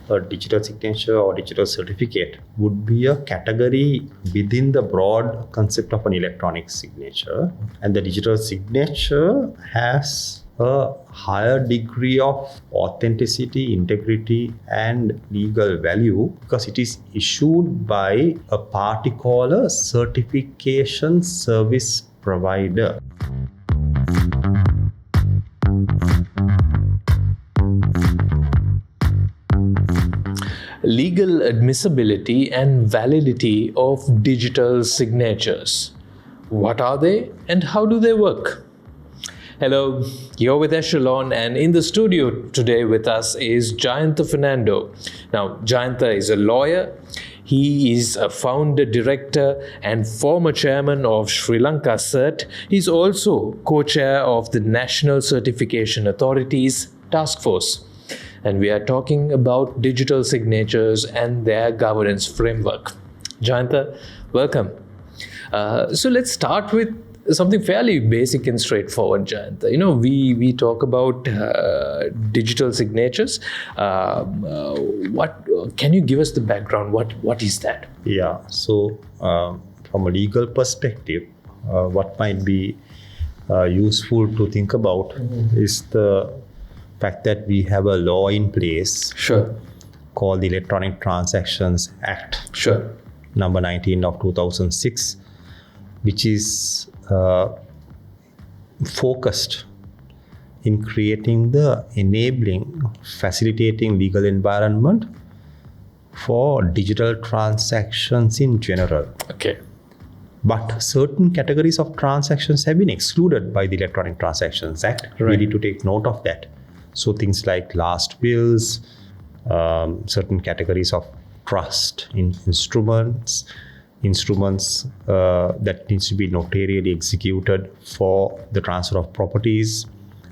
a digital signature or digital certificate would be a category within the broad concept of an electronic signature. And the digital signature has a higher degree of authenticity, integrity, and legal value because it is issued by a party called a certification service provider. Legal admissibility and validity of digital signatures. What are they and how do they work? Hello, you're with Echelon, and in the studio today with us is Jayantha Fernando. Now, Jayantha is a lawyer. He is a founder, director, and former chairman of Sri Lanka SLCERT. He's also co-chair of the National Certification Authority's Task Force. And we are talking about digital signatures and their governance framework. Jayantha, welcome. So let's start with something fairly basic and straightforward, Jayantha. You know, we talk about digital signatures. What can you give us the background? What is that? Yeah. So from a legal perspective, what might be useful to think about is the fact that we have a law in place called the Electronic Transactions Act, number 19 of 2006, which is focused in creating the enabling, facilitating legal environment for digital transactions in general. Okay. But certain categories of transactions have been excluded by the Electronic Transactions Act. Right. We need to take note of that. So things like last wills, certain categories of trust in instruments that needs to be notarially executed for the transfer of properties,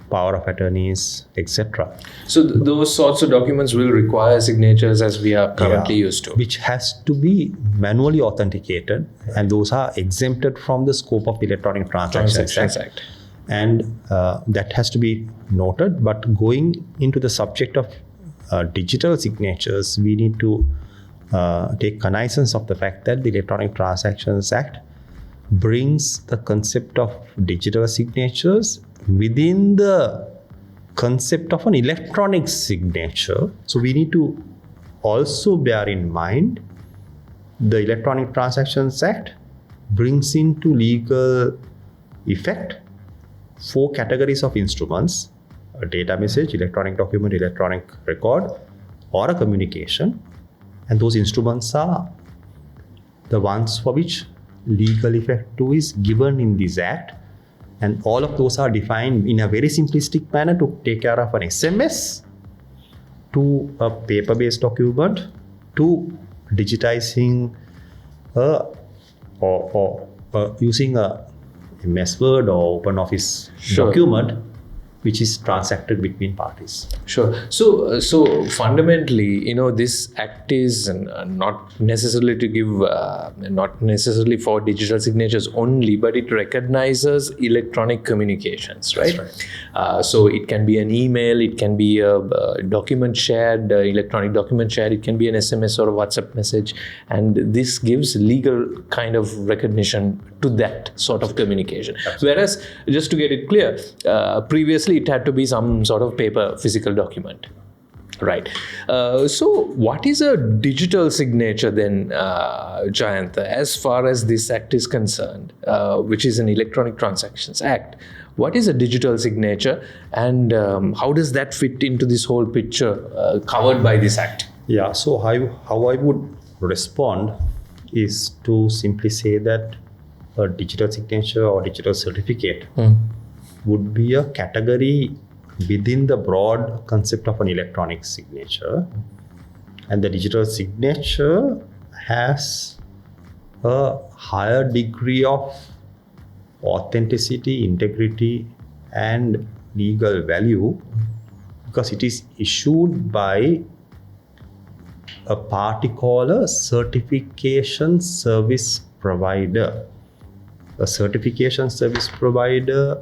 power of attorneys, etc. So those sorts of documents will require signatures as we are currently used to. Which has to be manually authenticated, and those are exempted from the scope of the Electronic Transactions Act. And that has to be noted. But going into the subject of digital signatures, we need to take cognizance of the fact that the Electronic Transactions Act brings the concept of digital signatures within the concept of an electronic signature. So we need to also bear in mind the Electronic Transactions Act brings into legal effect 4 categories of instruments: a data message, electronic document, electronic record, or a communication. And those instruments are the ones for which legal effect to is given in this act. And all of those are defined in a very simplistic manner to take care of an SMS, to a paper-based document, to digitizing or using a MS Word or OpenOffice document which is transacted between parties. So fundamentally, you know, this act is not necessarily to give, not necessarily for digital signatures only, but it recognizes electronic communications, right? That's right. So it can be an email, it can be a document shared, electronic document shared, it can be an SMS or a WhatsApp message, and this gives legal kind of recognition to that sort of communication. Absolutely. Whereas, just to get it clear, previously it had to be some sort of paper physical document, right? So what is a digital signature then, Jayantha, as far as this act is concerned, which is an Electronic Transactions Act? What is a digital signature, and how does that fit into this whole picture covered by this act? Yeah, so how I would respond is to simply say that a digital signature or digital certificate would be a category within the broad concept of an electronic signature. And the digital signature has a higher degree of authenticity, integrity, and legal value because it is issued by a party called a certification service provider. A certification service provider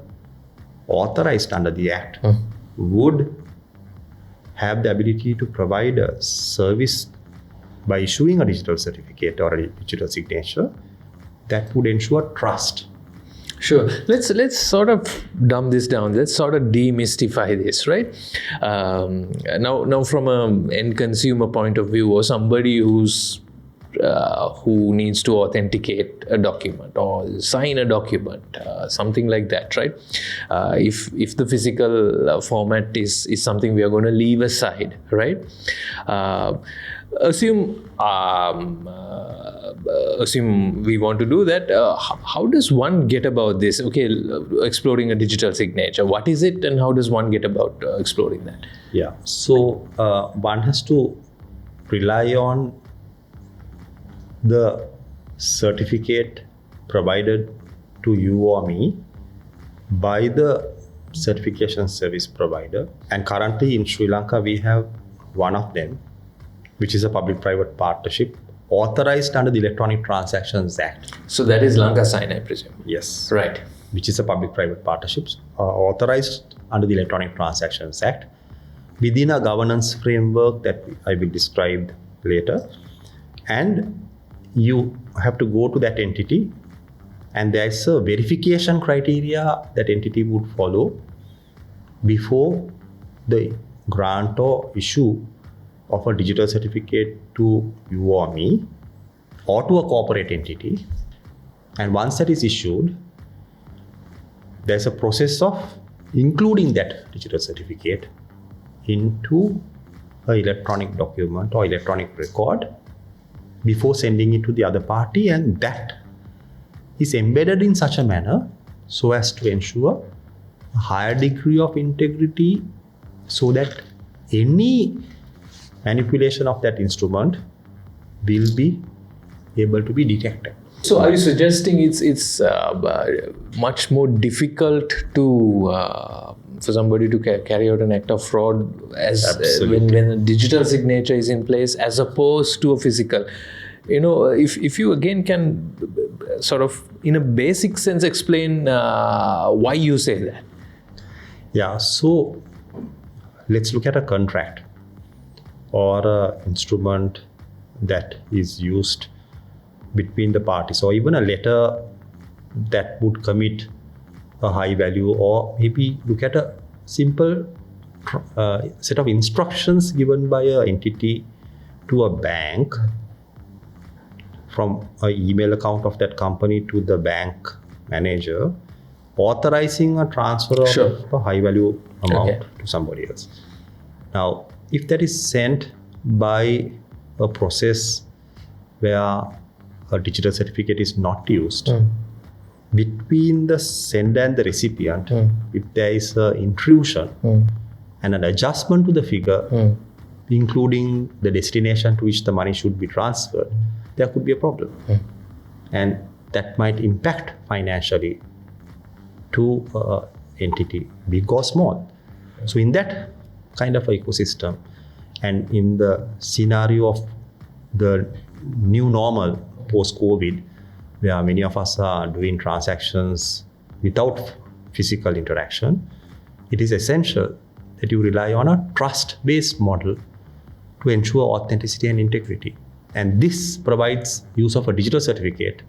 authorized under the Act would have the ability to provide a service by issuing a digital certificate or a digital signature that would ensure trust. Sure. Let's sort of dumb this down. Let's sort of demystify this, right? Now, from an end consumer point of view, or somebody who needs to authenticate a document or sign a document, something like that, right? If the physical format is something we are going to leave aside, right? Assume we want to do that. How does one get about this? Okay, exploring a digital signature. What is it, and how does one get about exploring that? Yeah. So one has to rely on the certificate provided to you or me by the certification service provider. And currently in Sri Lanka, we have one of them, which is a public-private partnership authorized under the Electronic Transactions Act. So that is Lanka Sign, I presume. Yes. Right. Which is a public-private partnership authorized under the Electronic Transactions Act within a governance framework that I will describe later. And you have to go to that entity, and there's a verification criteria that entity would follow before the grant or issue of a digital certificate to you or me or to a corporate entity. And once that is issued, there's a process of including that digital certificate into an electronic document or electronic record before sending it to the other party, and that is embedded in such a manner so as to ensure a higher degree of integrity, so that any manipulation of that instrument will be able to be detected. So are you suggesting it's much more difficult to for somebody to carry out an act of fraud as when a digital signature is in place as opposed to a physical? You know, if you again can sort of in a basic sense explain why you say that. Yeah, so let's look at a contract or an instrument that is used between the parties, or even a letter that would commit a high value, or maybe look at a simple set of instructions given by an entity to a bank from an email account of that company to the bank manager, authorizing a transfer of a high value amount to somebody else. Now, if that is sent by a process where a digital certificate is not used, between the sender and the recipient, if there is an intrusion and an adjustment to the figure, including the destination to which the money should be transferred, there could be a problem. And that might impact financially to an entity, big or small. So in that kind of ecosystem, and in the scenario of the new normal post-COVID, where many of us are doing transactions without physical interaction, it is essential that you rely on a trust-based model to ensure authenticity and integrity. And this provides use of a digital certificate,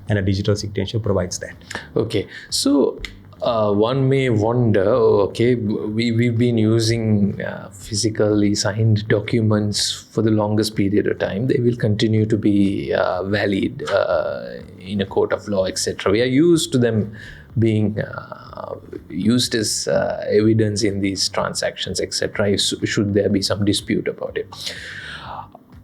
and a digital signature provides that. Okay, so one may wonder, okay, we've been using physically signed documents for the longest period of time. They will continue to be valid in a court of law, etc. We are used to them being used as evidence in these transactions, etc. Should there be some dispute about it.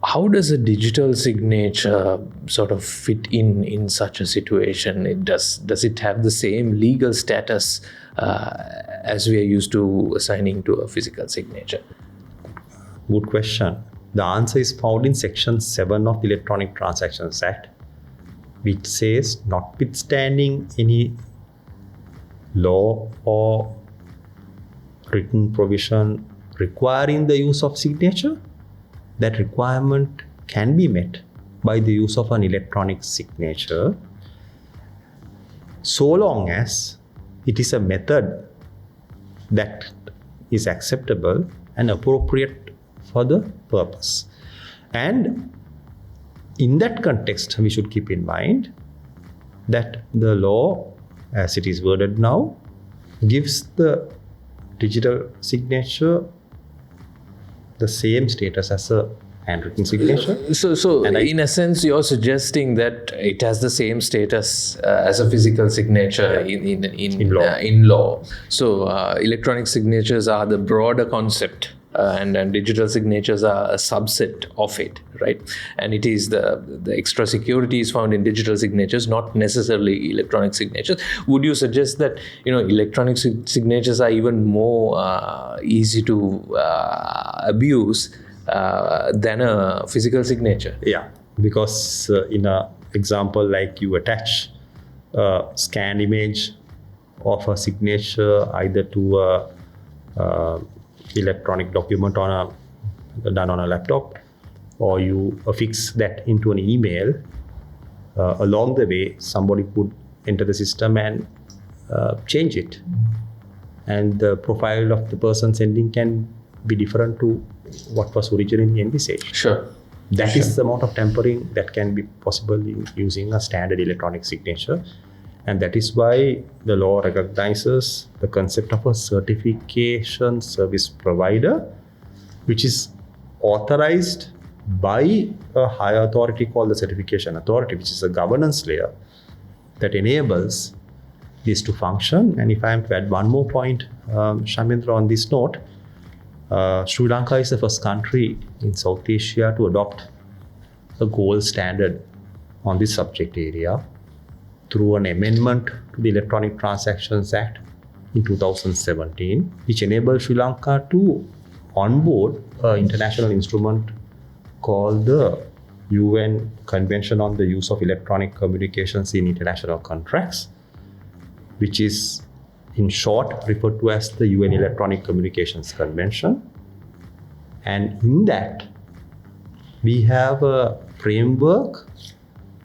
How does a digital signature sort of fit in such a situation? Does it have the same legal status as we are used to assigning to a physical signature? Good question. The answer is found in Section 7 of the Electronic Transactions Act, which says, notwithstanding any law or written provision requiring the use of signature, that requirement can be met by the use of an electronic signature, so long as it is a method that is acceptable and appropriate for the purpose. And in that context, we should keep in mind that the law, as it is worded now, gives the digital signature the same status as a handwritten signature. So in a sense, you're suggesting that it has the same status as a physical signature in law. So electronic signatures are the broader concept, and digital signatures are a subset of it, right? And it is the extra security is found in digital signatures, not necessarily electronic signatures. Would you suggest that electronic signatures are even more easy to abuse than a physical signature? Yeah, because in an example like you attach a scanned image of a signature either to a electronic document done on a laptop, or you affix that into an email, along the way somebody could enter the system and change it, and the profile of the person sending can be different to what was originally envisaged. Sure. That is the amount of tampering that can be possible using a standard electronic signature. And that is why the law recognizes the concept of a certification service provider, which is authorized by a higher authority called the certification authority, which is a governance layer that enables this to function. And if I am to add one more point, Shamindra, on this note, Sri Lanka is the first country in South Asia to adopt a gold standard on this subject area through an amendment to the Electronic Transactions Act in 2017, which enabled Sri Lanka to onboard an international instrument called the UN Convention on the Use of Electronic Communications in International Contracts, which is in short referred to as the UN Electronic Communications Convention. And in that, we have a framework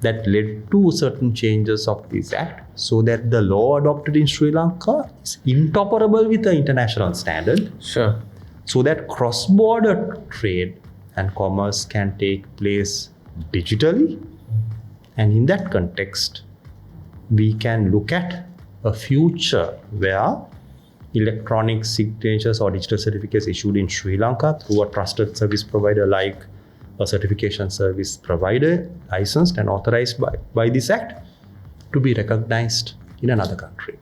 that led to certain changes of this act so that the law adopted in Sri Lanka is interoperable with the international standard. Sure. So that cross-border trade and commerce can take place digitally. And in that context, we can look at a future where electronic signatures or digital certificates issued in Sri Lanka through a trusted service provider like a certification service provider licensed and authorized by this act to be recognized in another country.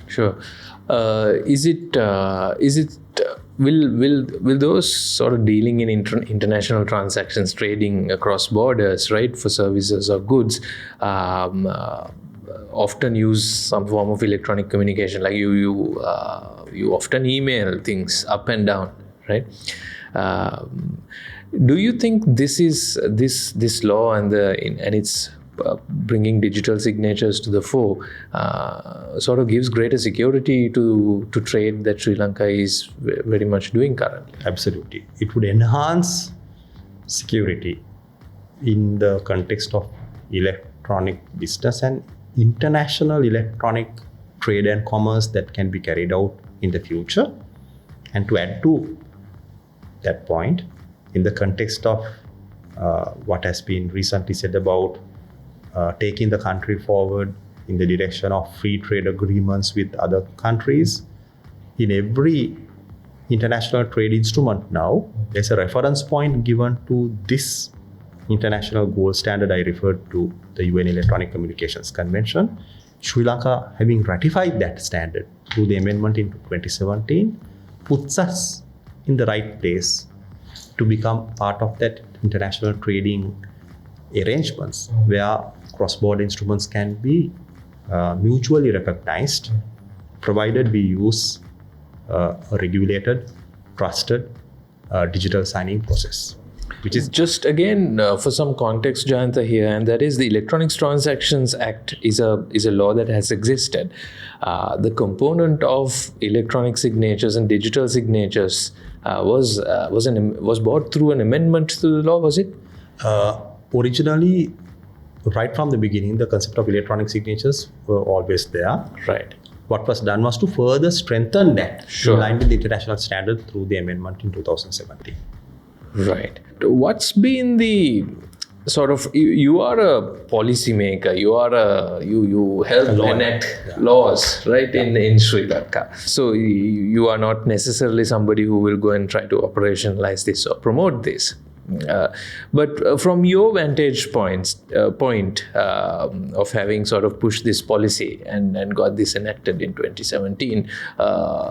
Sure. Will those sort of dealing in international transactions, trading across borders, right, for services or goods, often use some form of electronic communication? Like you often email things up and down, right? Do you think this law and its bringing digital signatures to the fore sort of gives greater security to trade that Sri Lanka is very much doing currently? Absolutely. It would enhance security in the context of electronic business and international electronic trade and commerce that can be carried out in the future. And to add to that point, in the context of what has been recently said about taking the country forward in the direction of free trade agreements with other countries, in every international trade instrument now, there's a reference point given to this international gold standard I referred to, the UN Electronic Communications Convention. Sri Lanka, having ratified that standard through the amendment in 2017, puts us in the right place to become part of that international trading arrangements where cross-border instruments can be mutually recognized, provided we use a regulated, trusted digital signing process. Which is just again for some context, Jayantha, here, and that is the Electronic Transactions Act is a law that has existed. The component of electronic signatures and digital signatures was brought through an amendment to the law, was it? Originally, right from the beginning, the concept of electronic signatures were always there. Right. what was done was to further strengthen that Sure. in line with the international standard through the amendment in 2017. Right. What's been the sort of, you are a policymaker, you help enact laws, right, in Sri Lanka. So you are not necessarily somebody who will go and try to operationalize this or promote this. But from your vantage point of having sort of pushed this policy and got this enacted in 2017,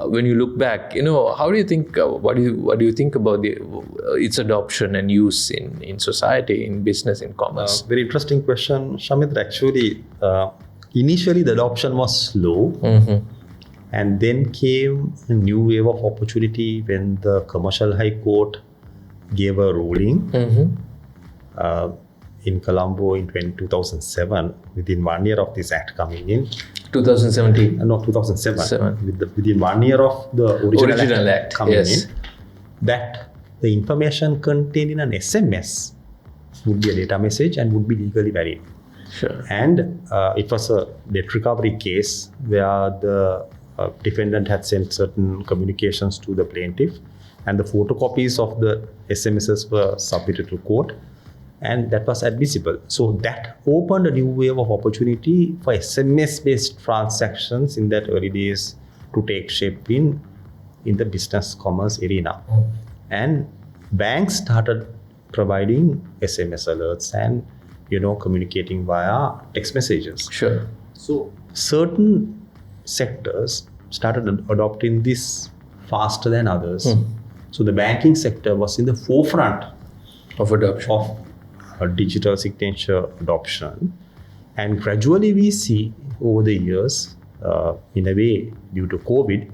when you look back, how do you think? What do you think about its adoption and use in society, in business, in commerce? Very interesting question, Shamit. Actually, initially the adoption was slow, and then came a new wave of opportunity when the Commercial High Court gave a ruling in Colombo in 2007, within 1 year of this act coming in. 2017? No, 2007. Within 1 year of the original act coming in, that the information contained in an SMS would be a data message and would be legally valid. Sure. And it was a debt recovery case where the defendant had sent certain communications to the plaintiff, and the photocopies of the SMSs were submitted to court, and that was admissible. So that opened a new wave of opportunity for SMS-based transactions in that early days to take shape in the business commerce arena. And banks started providing SMS alerts and communicating via text messages. Sure. So certain sectors started adopting this faster than others. So the banking sector was in the forefront of adoption of digital signature adoption, and gradually we see over the years, in a way due to COVID,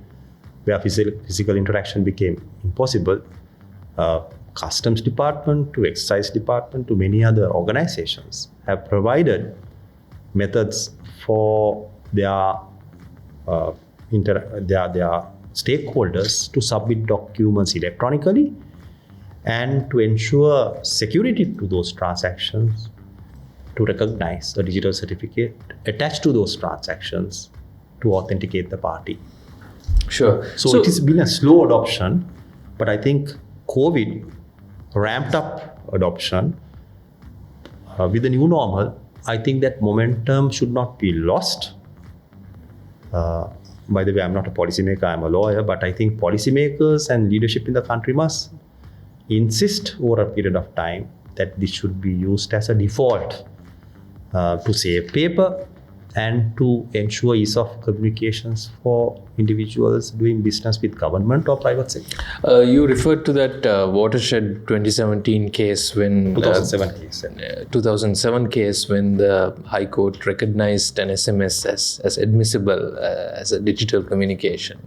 where physical interaction became impossible, Customs Department to Excise Department to many other organizations have provided methods for their stakeholders to submit documents electronically and to ensure security to those transactions, to recognize a digital certificate attached to those transactions to authenticate the party. Sure. So it has been a slow adoption, but I think COVID ramped up adoption. With the new normal, I think that momentum should not be lost. By the way, I'm not a policymaker, I'm a lawyer, but I think policymakers and leadership in the country must insist over a period of time that this should be used as a default to save paper and to ensure ease of communications for individuals doing business with government or private sector. You referred to that watershed 2017 case when 2007 case when the High Court recognized an SMS as admissible as a digital communication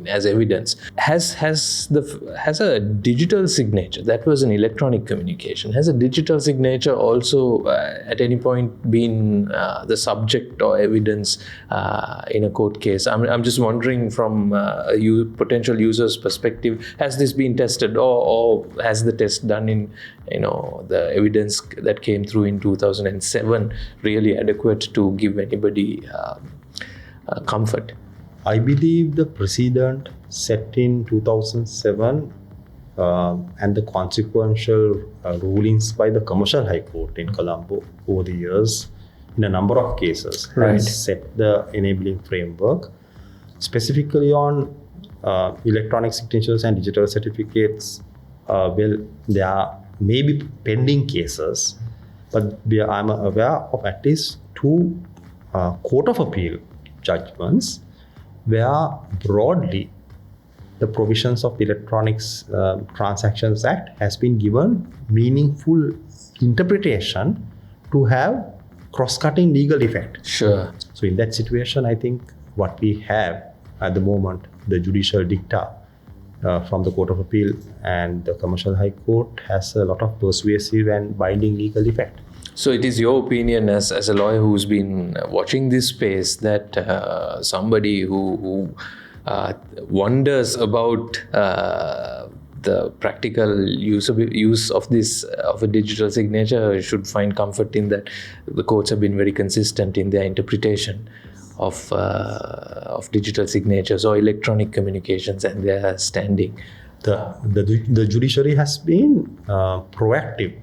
as evidence. Has a digital signature, that was an electronic communication, has a digital signature also at any point been the subject or evidence in a court case? I'm just wondering from a potential user's perspective, has this been tested or has the test done in the evidence that came through in 2007 really adequate to give anybody comfort? I believe the precedent set in 2007 and the consequential rulings by the Commercial High Court in Colombo over the years in a number of cases has set the enabling framework. Specifically on electronic signatures and digital certificates, there may be pending cases, but I'm aware of at least 2 Court of Appeal judgments where broadly the provisions of the Electronics Transactions Act has been given meaningful interpretation to have cross-cutting legal effect. Sure. So in that situation, I think what we have at the moment, the judicial dicta from the Court of Appeal and the Commercial High Court has a lot of persuasive and binding legal effect. So it is your opinion as a lawyer who's been watching this space that somebody who wonders about the practical use of this of a digital signature should find comfort in that the courts have been very consistent in their interpretation of digital signatures or electronic communications and their standing? The judiciary has been proactive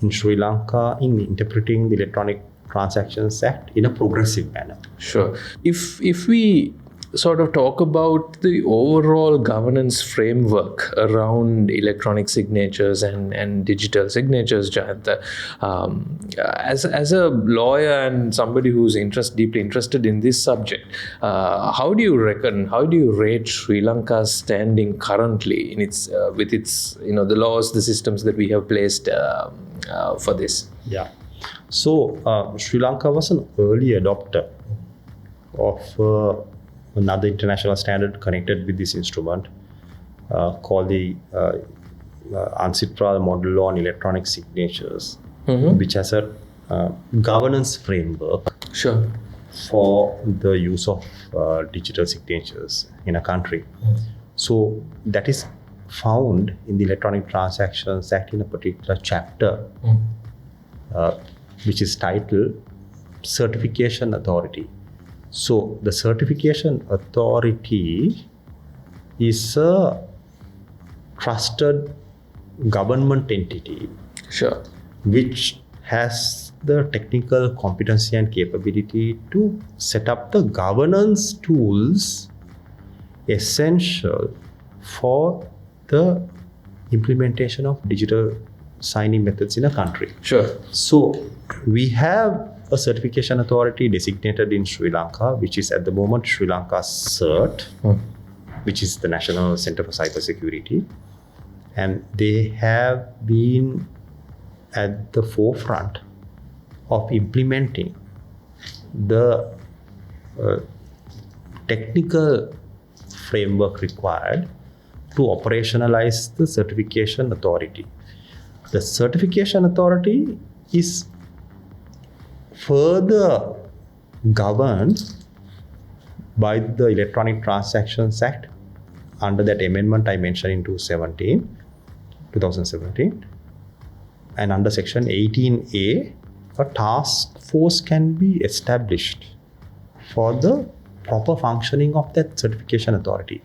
in Sri Lanka in interpreting the Electronic Transactions Act in a progressive manner. Sure. If we sort of talk about the overall governance framework around electronic signatures and digital signatures, Jayantha, as a lawyer and somebody who's deeply interested in this subject, how do you rate Sri Lanka's standing currently in its with its the laws, the systems that we have placed for this? Yeah. So Sri Lanka was an early adopter of another international standard connected with this instrument called the UNCITRAL Model on Electronic Signatures, which has a governance framework for the use of digital signatures in a country. So that is found in the Electronic Transactions Act in a particular chapter, which is titled Certification Authority. So the certification authority is a trusted government entity, which has the technical competency and capability to set up the governance tools essential for the implementation of digital signing methods in a country. So we have a certification authority designated in Sri Lanka, which is at the moment Sri Lanka SLCERT, which is the National Center for Cybersecurity. And they have been at the forefront of implementing the technical framework required to operationalize the certification authority. The certification authority is further governed by the Electronic Transactions Act under that amendment I mentioned in 2017. And under Section 18A, a task force can be established for the proper functioning of that certification authority.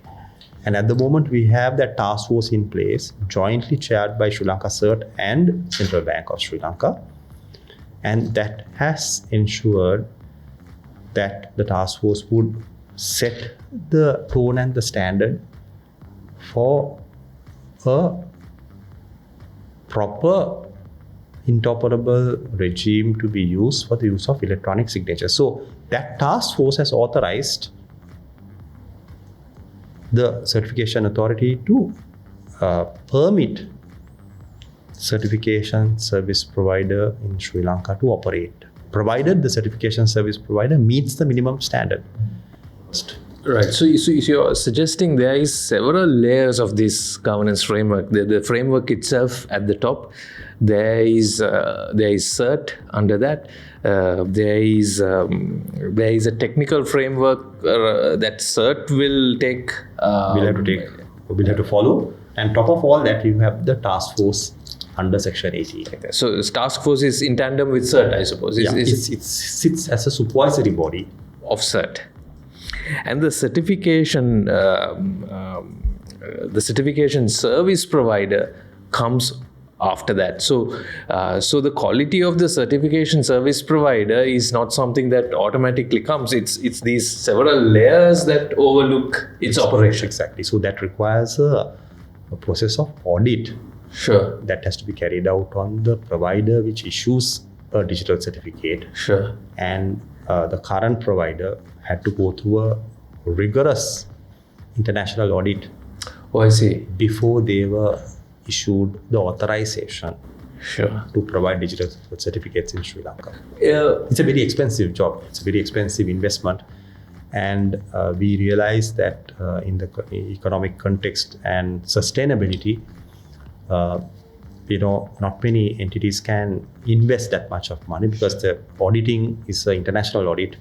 And at the moment, we have that task force in place, jointly chaired by Sri Lanka SLCERT and Central Bank of Sri Lanka. And that has ensured that the task force would set the tone and the standard for a proper interoperable regime to be used for the use of electronic signatures. So that task force has authorized the certification authority to permit certification service provider in Sri Lanka to operate, provided the certification service provider meets the minimum standard. Right. So you're suggesting there is several layers of this governance framework. The framework itself at the top. There is CERT under that. There is a technical framework that CERT will take. We'll have to follow. And top of all that, you have the task force under Section 18. So this task force is in tandem with CERT, I suppose. It sits as a supervisory body of CERT. And the certification service provider comes after that. So the quality of the certification service provider is not something that automatically comes. It's these several layers that overlook its operation. Exactly. So that requires a process of audit. That has to be carried out on the provider which issues a digital certificate. And the current provider had to go through a rigorous international audit. Before they were issued the authorization to provide digital certificates in Sri Lanka. It's a very expensive job. It's a very expensive investment. And we realized that in the economic context and sustainability, not many entities can invest that much of money because the auditing is an international audit,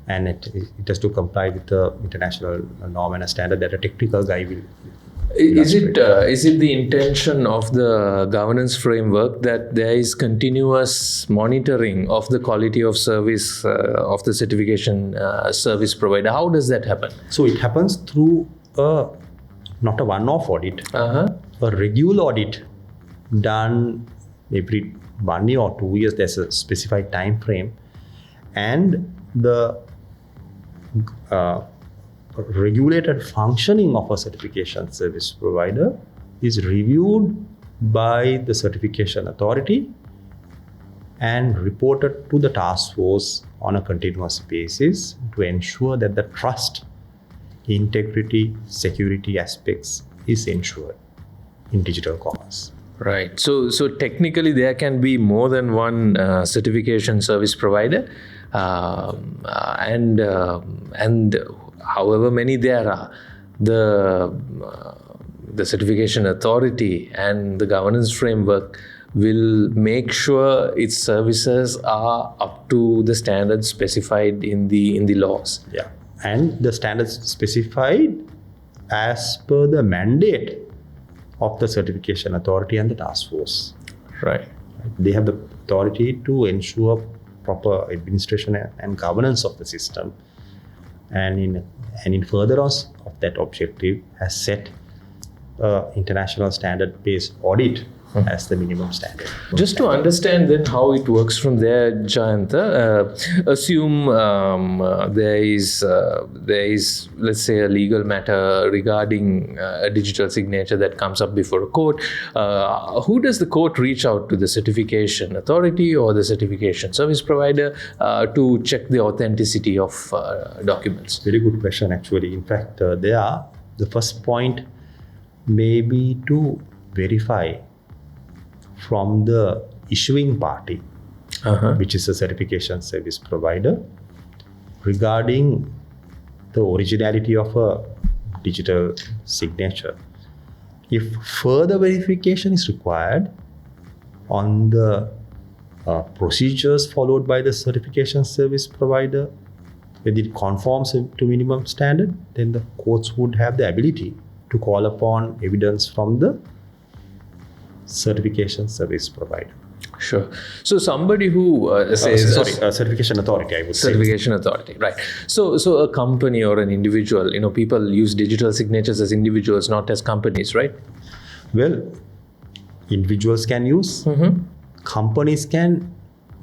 and it has to comply with the international norm and a standard that a technical guy will Is it the intention of the governance framework that there is continuous monitoring of the quality of service of the certification service provider? How does that happen? So it happens through not a one-off audit, a regular audit done every 1 year or 2 years. There's a specified time frame, and the regulated functioning of a certification service provider is reviewed by the certification authority and reported to the task force on a continuous basis to ensure that the trust, integrity, security aspects is ensured in digital commerce. Right. So technically there can be more than one certification service provider, and however many there are, the certification authority and the governance framework will make sure its services are up to the standards specified in the laws. Yeah, and the standards specified as per the mandate of the certification authority and the task force. Right. They have the authority to ensure proper administration and governance of the system, and in furtherance of that objective has set international standard-based audit as the minimum standard. Just to understand then how it works from there, Jayantha, assume there is let's say a legal matter regarding a digital signature that comes up before a court. Who does the court reach out to? The certification authority or the certification service provider to check the authenticity of documents? Very good question, actually. In fact, the first point may be to verify from the issuing party, which is a certification service provider, regarding the originality of a digital signature. If further verification is required on the procedures followed by the certification service provider, whether it conforms to minimum standard, then the courts would have the ability to call upon evidence from the certification service provider. Sure. So somebody who certification authority, I would say. Certification authority, right. So a company or an individual, people use digital signatures as individuals, not as companies, right? Well, individuals can use, companies can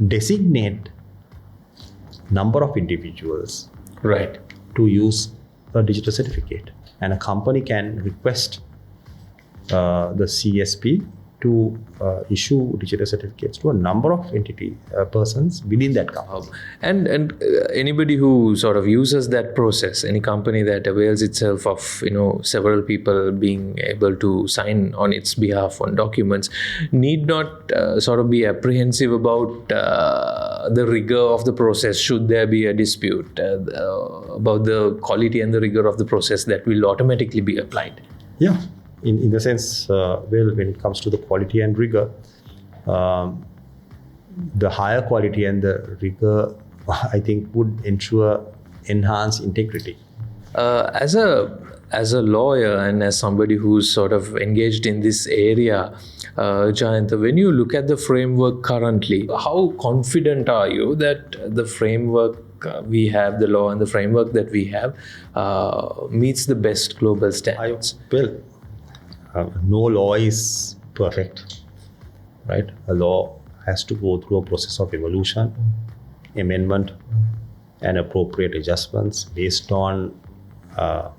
designate number of individuals, right, to use a digital certificate, and a company can request the CSP to issue digital certificates to a number of persons within that company. And anybody who sort of uses that process, any company that avails itself of several people being able to sign on its behalf on documents, need not sort of be apprehensive about the rigor of the process should there be a dispute about the quality and the rigor of the process that will automatically be applied. Yeah. In the sense, when it comes to the quality and rigor, the higher quality and the rigor, I think, would ensure enhanced integrity. As a lawyer and as somebody who's sort of engaged in this area, Jayantha, when you look at the framework currently, how confident are you that the framework we have, the law and the framework that we have, meets the best global standards? No law is perfect, right? A law has to go through a process of evolution, amendment, and appropriate adjustments based on how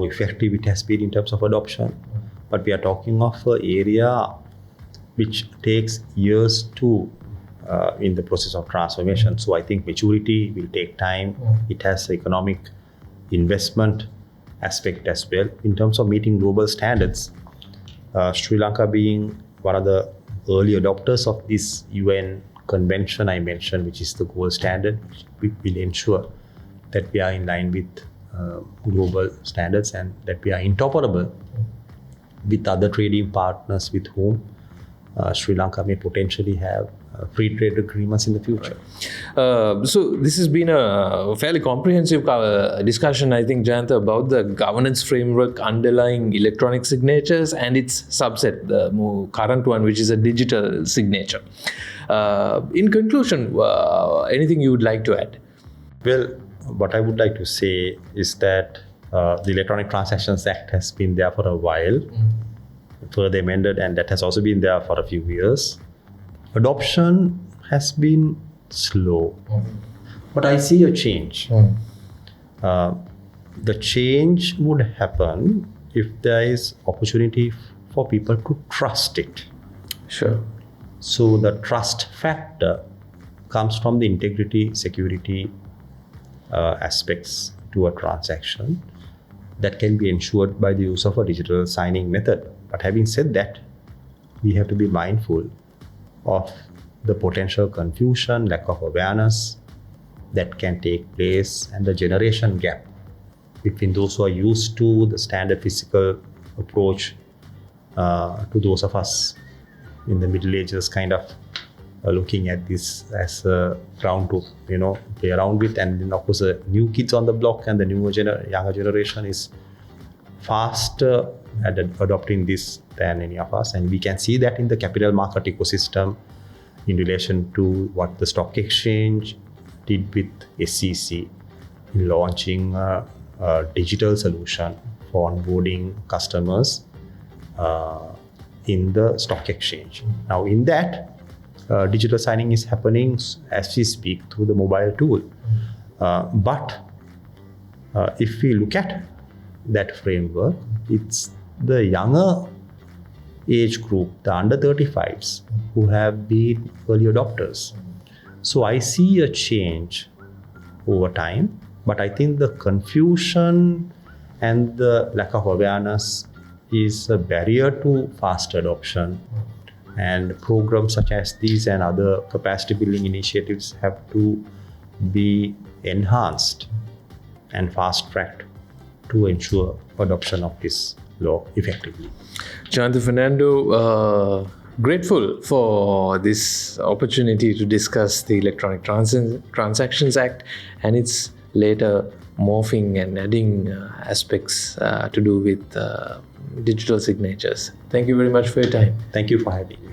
effective it has been in terms of adoption. But we are talking of an area which takes years to in the process of transformation. So I think maturity will take time. It has economic investment aspect as well. In terms of meeting global standards, Sri Lanka being one of the early adopters of this UN convention I mentioned, which is the gold standard, which will ensure that we are in line with global standards and that we are interoperable with other trading partners with whom Sri Lanka may potentially have free trade agreements in the future. So this has been a fairly comprehensive discussion, I think, Jayantha, about the governance framework underlying electronic signatures and its subset, the more current one, which is a digital signature. In conclusion, anything you would like to add? Well, what I would like to say is that the Electronic Transactions Act has been there for a while, further amended, and that has also been there for a few years. Adoption has been slow, but I see a change. The change would happen if there is opportunity for people to trust it. Sure. So the trust factor comes from the integrity, security aspects to a transaction that can be ensured by the use of a digital signing method. But having said that, we have to be mindful of the potential confusion, lack of awareness that can take place, and the generation gap between those who are used to the standard physical approach to those of us in the Middle Ages kind of looking at this as a ground to play around with. And then of course the new kids on the block and the younger generation is faster at adopting this than any of us, and we can see that in the capital market ecosystem in relation to what the stock exchange did with SEC in launching a digital solution for onboarding customers in the stock exchange. Now in that, digital signing is happening as we speak through the mobile tool. But if we look at that framework, it's the younger age group, the under 35s, who have been early adopters. So I see a change over time, but I think the confusion and the lack of awareness is a barrier to fast adoption. And programs such as these and other capacity building initiatives have to be enhanced and fast-tracked to ensure adoption of this law effectively. Jayantha Fernando, grateful for this opportunity to discuss the Electronic Transactions Act and its later morphing and adding aspects to do with digital signatures. Thank you very much for your time. Thank you for having me.